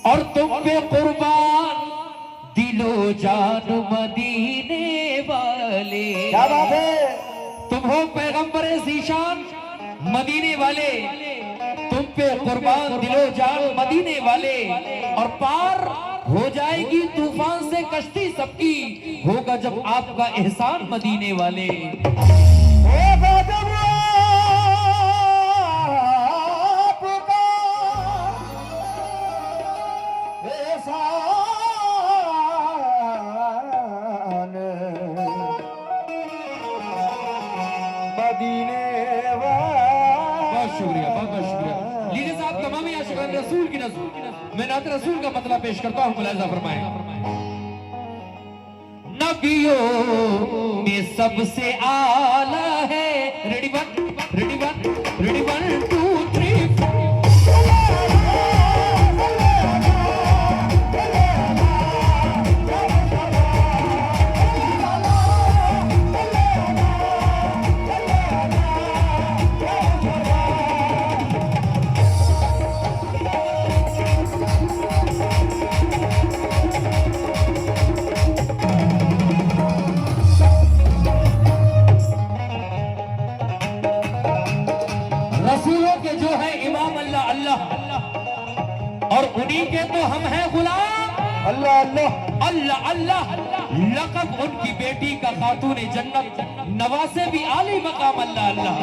और तुम पे कुर्बान दिलो जान मदीने वाले। क्या बात है। तुम हो पैगंबर ज़ीशान मदीने वाले, तुम पे कुर्बान दिलो जान मदीने वाले। और पार हो जाएगी तूफान से कश्ती सबकी, होगा जब आपका एहसान मदीने वाले। शुक्रिया, बहुत बहुत शुक्रिया। लीजिए साहब, तमामी आशिकान रसूल की नज़र मैं नात रसूल का मतलब पेश करता हूँ। मुलाज़ा फरमाएं। नबियों में सबसे आला है। Ready one, ready one, ready one, two, three. रसूलों के जो है इमाम अल्लाह अल्लाह, और उन्हीं के तो हम हैं गुलाम अल्लाह अल्लाह अल्लाह अल्लाह। लक़ब उनकी बेटी का खातून जन्नत, नवासे भी आली मकाम अल्लाह अल्लाह।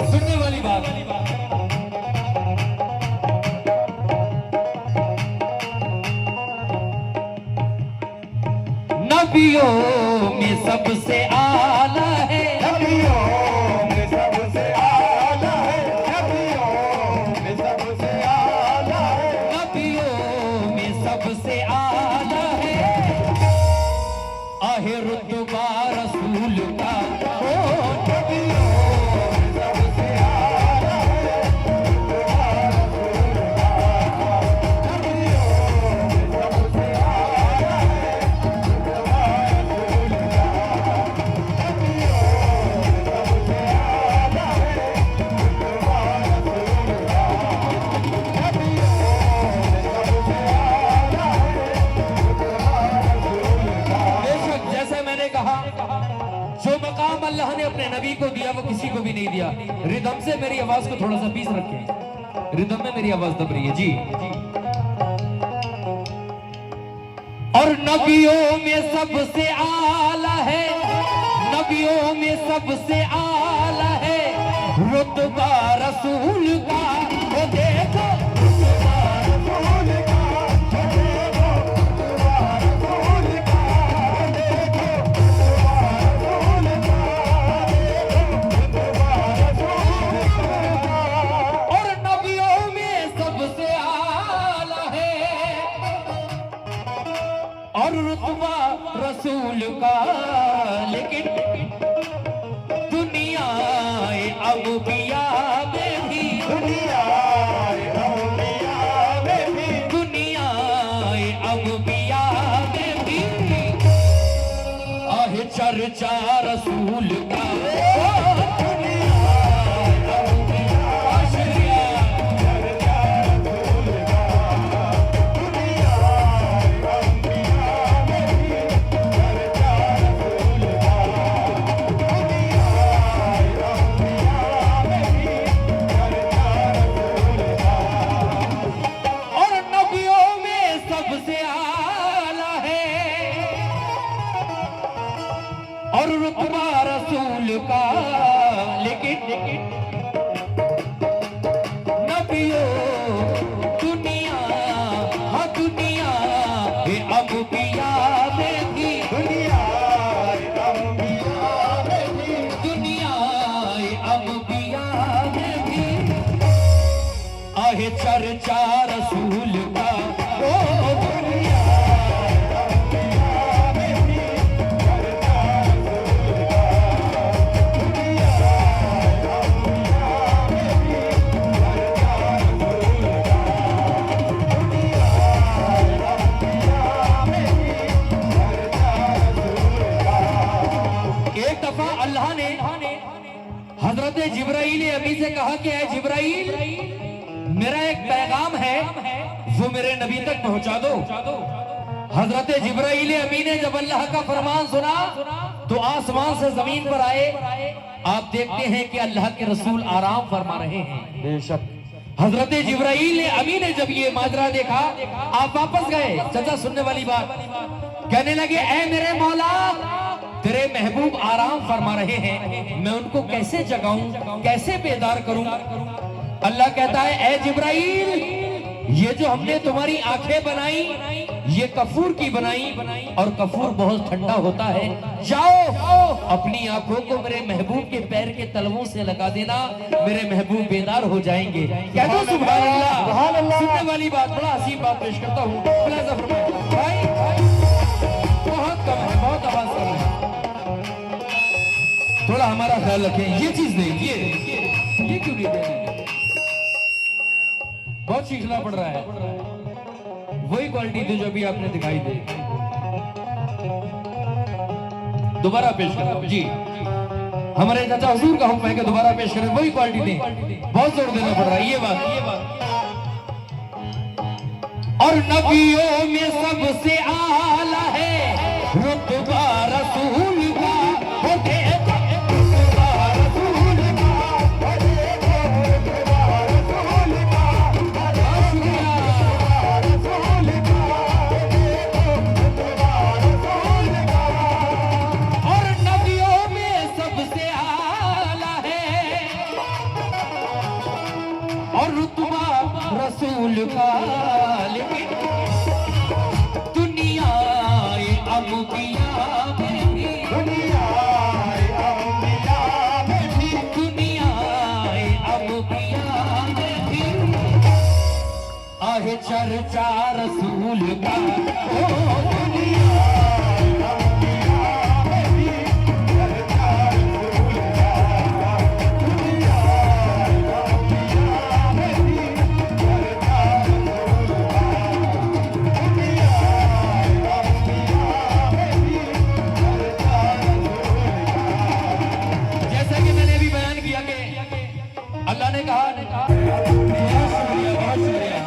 सुनने वाली बात, नबियों में सबसे आला है। नबियों में सबसे आला है। नबियों में सबसे आला है। नबियों में सबसे आला है। आहे रुतबा रसूल का, नबियों में सबसे आला है। नबियों में सबसे आला है। बेशक जैसे मैंने कहा, जो मकाम अल्लाह ने अपने नबी को दिया वो किसी को भी नहीं दिया। रिदम से मेरी आवाज को थोड़ा सा पीस रखें, रिदम में मेरी आवाज दब रही है जी। और नबियों में सबसे आला है, नबियों में सबसे आला है रुतबा रसूल का। वो देखो और नबियों में सबसे आला है और रुतबा रसूल का। लेकिन दुनिया अम्बिया में भी, दुनिया दुनिया अम्बिया में भी आहे चर्चा रसूल का। और नबियों में सबसे आला है और रुतबा रसूल का। लेकिन नबियों दुनिया, हाँ दुनिया ये अम्बिया में भी, दुनिया दुनिया ये अम्बिया में भी आहे चर्चा रसूल का। ओ दुनिया दफा अल्लाह ने हजरत जिब्राईल अमी से कहा कि ऐ जिब्राईल, मेरा एक पैगाम है, वो मेरे नबी तक पहुंचा दो। हजरत जिब्राईल अमी ने जब अल्लाह का फरमान सुना तो आसमान से जमीन पर आए। आप देखते हैं कि अल्लाह के रसूल आराम फरमा रहे हैं। बेशक हजरत जिब्राईल ने अमी ने जब ये माजरा देखा, आप वापस गए। चाचा सुनने वाली बात, कहने लगे ऐ मेरे मौला, तेरे महबूब आराम फरमा रहे हैं, मैं उनको कैसे जगाऊं, कैसे बेदार करूं। अल्लाह कहता है ऐ जिब्राईल, ये जो हमने तुम्हारी आंखें बनाई, ये कफूर की बनाई, और कफूर बहुत ठंडा होता है। जाओ अपनी आंखों को मेरे महबूब के पैर के तलवों से लगा देना, मेरे महबूब बेदार हो जाएंगे। कह दो सुभान अल्लाह। सुनने वाली बात, बड़ा अजीब बात पेश करता हूँ। भाई बहुत कम है, बहुत आवाज कम है, थोड़ा हमारा ख्याल रखें। ये चीज नहीं, ये क्यों नहीं दे रही? बहुत सीखना पड़ रहा है। वही क्वालिटी थी जो अभी आपने दिखाई दी, दोबारा पेश करो जी। हमारे चाचा हुजूर का हुक्म है कि दोबारा पेश करें, वही क्वालिटी थी। बहुत जोर देना पड़ रहा है ये बात। और नबियों में सबसे आला है रुतबा रसूल का, हो देखो रसूल का, लेकिन दुनिया अम्बिया में भी, दुनिया अम्बिया में भी आहे चर्चा रसूल का। ओ दुनिया अल्लाह ने कहा बहुत शुक्रिया, बहुत शुक्रिया।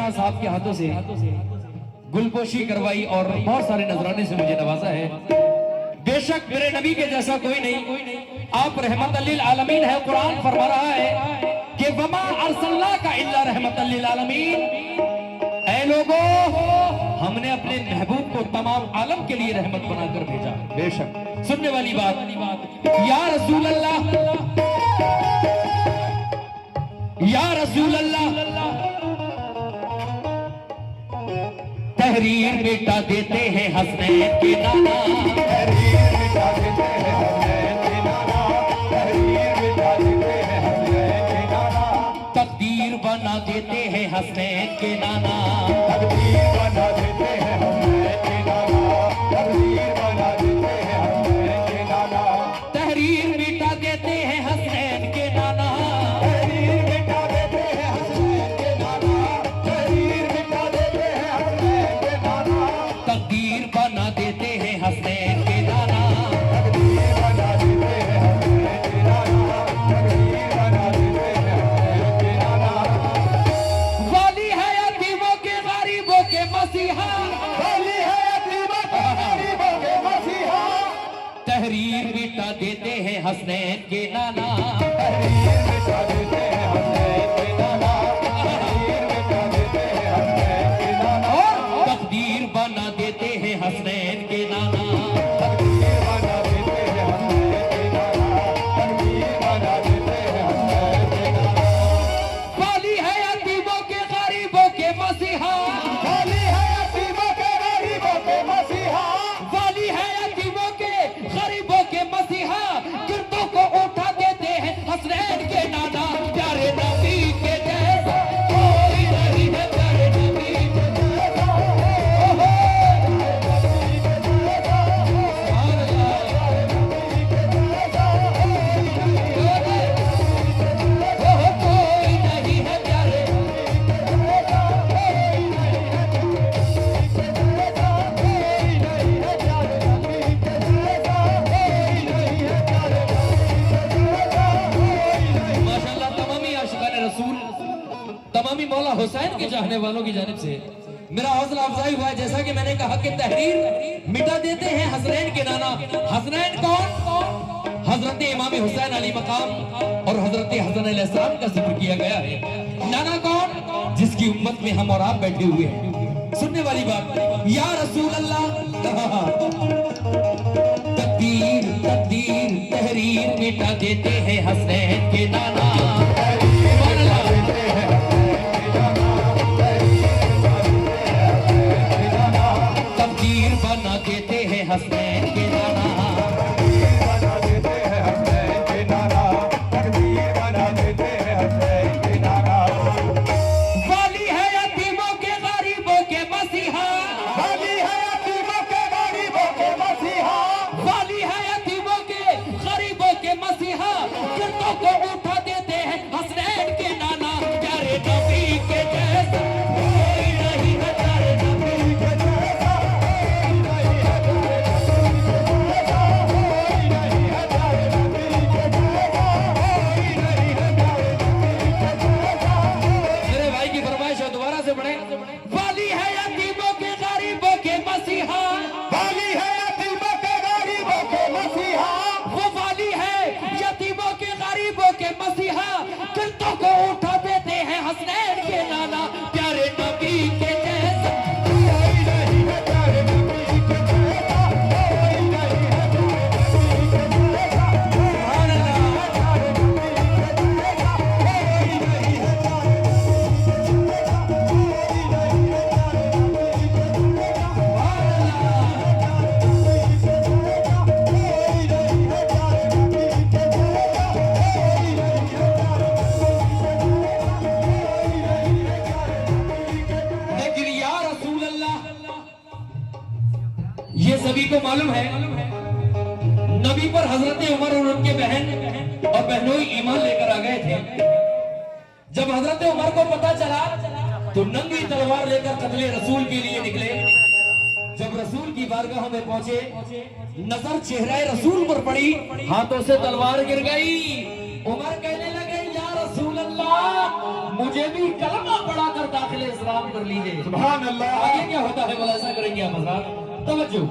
साहब के हाथों से गुलपोशी करवाई और बहुत सारे नजराने से मुझे नवाजा है। बेशक मेरे नबी के जैसा कोई नहीं, आप रहमत लिल आलमीन है। कुरान फरमा रहा है कि वमा अरसलनाका इल्ला रहमतल लिल आलमीन। ऐ लोगों, हमने अपने महबूब को तमाम आलम के लिए रहमत बनाकर भेजा। बेशक सुनने वाली बात, या रसूल अल्लाह, या रसूल अल्लाह, तहरीर मिटा देते हैं हसनैन के नाना, तहरीर मिटा देते हैं हसनैन के नाना, तहरीर मिटा देते हैं हसनैन के नाना, तकदीर बना देते हैं हसनैन के नाना, तकदीर बना देते हैं हसनैन के नाना, तकदीर बना देते हैं हसनैन के नाना, तहरीर मिटा देते हैं हसनैन के नाना, तहरीर मिटा देते हैं हसनैन के नाना, तहरीर मिटा देते हैं हसनैन के नाना, तकदीर बना देते हैं हसनैन के नाना, तकदीर बना देते हैं हसनैन के नाना, तकदीर बना देते हैं हसनैन के नाना। वाली है यतीमों के गरीबों के मसीहा, वाली है यतीमों के गरीबों के मसीहा, तहरीर मिटा देते हैं हसनैन के नाना, तहरीर मिटा देते हैं हसनैन के नाना, तहरीर मिटा देते हैं हसनैन के नाना, और तकदीर बना देते हैं हसनैन के नाना। हुसैन के चाहने वालों की जानिब से मेरा हौसला अफजाई हुआ है। जैसा कि मैंने कहा कि तहरीर मिटा देते हैं हसनैन के नाना। हसनैन कौन? हजरत इमाम हुसैन अली मकाम और हजरत हसन अलैहिस्सलाम का जिक्र किया गया है। नाना कौन? जिसकी उम्मत में हम और आप बैठे हुए हैं। सुनने वाली बात, या रसूल अल्लाह, तकदीर तकदीर तहरीर मिटा देते हैं हसनैन के नाना। तकदीर बना देते हैं हसनैन के नाना। वाली है यतीमों के गरीबों के मसीहा। वाली है यतीमों के गरीबों के मसीहा। वाली है यतीमों के गरीबों के मसीहा। गिरतों को उठा देते हैं हसनैन के नाना। प्यारे नबी के जैसा कोई नहीं है, प्यारे नबी के जैसा कोई नहीं है, कोई नहीं है, प्यारे नबी के जैसा कोई नहीं है, प्यारे नबी के जैसा। मेरे भाई की फरमाइश है, दोबारा से पढ़ें। वाली है यतीमों के गरीबों के मसीहा। वाली है यतीमों के गरीबों के मसीहा। वो वाली है यतीमों के गरीबों के मसीहा। गिरतों को उठा देते हैं हसनैन के नाना। प्यारे नबी के जैसा कोई नहीं है, प्यारे नबी के जैसा कोई नहीं है, प्यारे नबी के जैसा। सुभान अल्लाह, प्यारे नबी के जैसा कोई नहीं है, प्यारे नबी के जैसा कोई नहीं है, प्यारे नबी के जैसा। सुभान अल्लाह, प्यारे नबी के जैसा कोई नहीं है, प्यारे नबी के जैसा कोई नहीं है, प्यारे नबी के जैसा कोई नहीं है, प्यारे नबी के जैसा। लेकिन या रसूल अल्लाह, ये सभी को मालूम है, नबी पर हजरत उमर और उनके बहन और बहनोई ईमान लेकर आ गए थे। जब हजरत उमर को पता चला तो नंगी तलवार लेकर कत्ले रसूल के लिए निकले। जब रसूल की बारगाह में पहुंचे, नजर चेहरे रसूल पर पड़ी, हाथों से तलवार गिर गई। उमर कहने लगे, या रसूल अल्लाह, मुझे भी कलमा पढ़ाकर दाखिले इस्लाम कर लीजिए। सुभान अल्लाह। आगे क्या होता है, बोला ऐसा करेंगे आप हज़रात। तवज्जो।